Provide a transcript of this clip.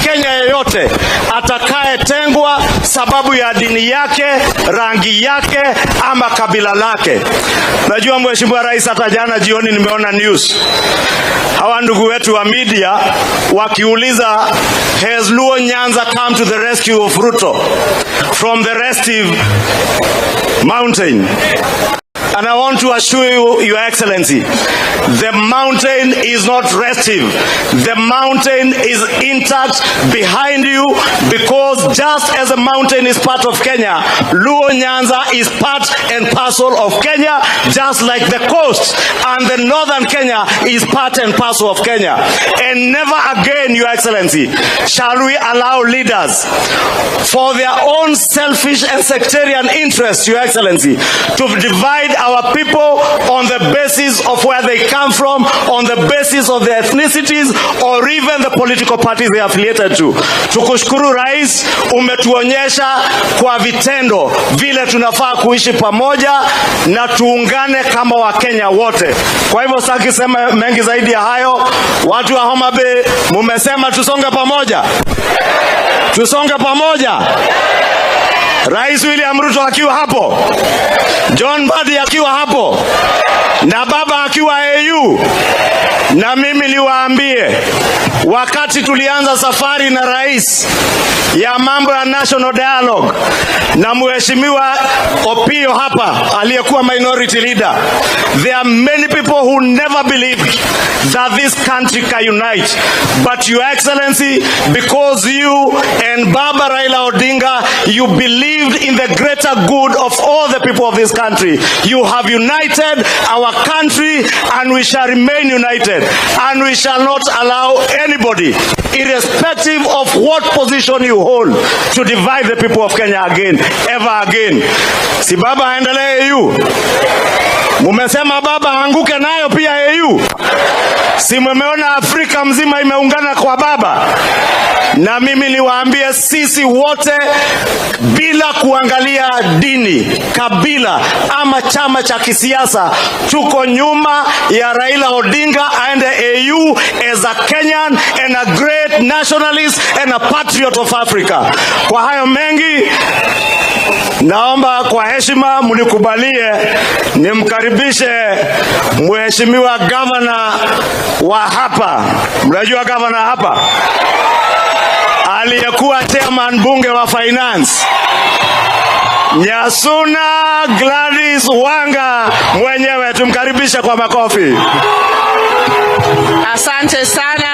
Mkenya yeyote atakayetengwa sababu ya dini yake, rangi yake ama kabila lake. Najua Mheshimiwa Rais, hata jana jioni nimeona news, hawa ndugu wetu wa media wakiuliza, has Luo Nyanza come to the rescue of Ruto from the restive mountain? And I want to assure you, Your Excellency, the mountain is not restive. The mountain is intact behind you, because just as the mountain is part of Kenya, Luo Nyanza is part and parcel of Kenya, just like the coast and the northern Kenya is part and parcel of Kenya. And never again, Your Excellency, shall we allow leaders for their own selfish and sectarian interests, Your Excellency, to divide our people on the basis of where they come from, on the basis of their ethnicities, or even the political parties they are affiliated to. Tukushukuru Rais, umetuonyesha kwa vitendo vile tunafaa kuishi pamoja na tuungane kama Wakenya wote. Kwa hivyo sitaki sema mengi zaidi ya hayo. Watu wa Homa Bay, mumesema tusonge pamoja. Tusonge pamoja. Rais William Ruto akiwa hapo, John Mbadi akiwa hapo, na baba akiwa AU. Na mimi niwaambie, wakati tulianza safari na rais ya mambo ya national dialogue na Mheshimiwa Opiyo hapa aliyekuwa minority leader, there are many people who never believed that this country can unite. But Your Excellency, because you and Baba Raila Odinga, you believed in the greater good of all the people of this country. You have united our country, and we shall remain united. And we shall not allow anybody, irrespective of what position you hold, to divide the people of Kenya again, ever again. Si baba aendelee AU? Mumesema baba anguke nayo pia AU? Si mumeona Afrika mzima imeungana kwa baba? Na mimi niwaambie, sisi wote bila kuangalia dini, kabila ama chama cha kisiasa, tuko nyuma ya Raila Odinga aende AU as a Kenyan and a great nationalist and a patriot of Africa. Kwa hayo mengi, naomba kwa heshima mnikubalie nimkaribishe Mheshimiwa Governor wa hapa. Mnajua Governor hapa? Aliyekuwa chairman bunge wa finance, Nyasuna Gladys Wanga mwenyewe, tumkaribishe kwa makofi. Asante sana.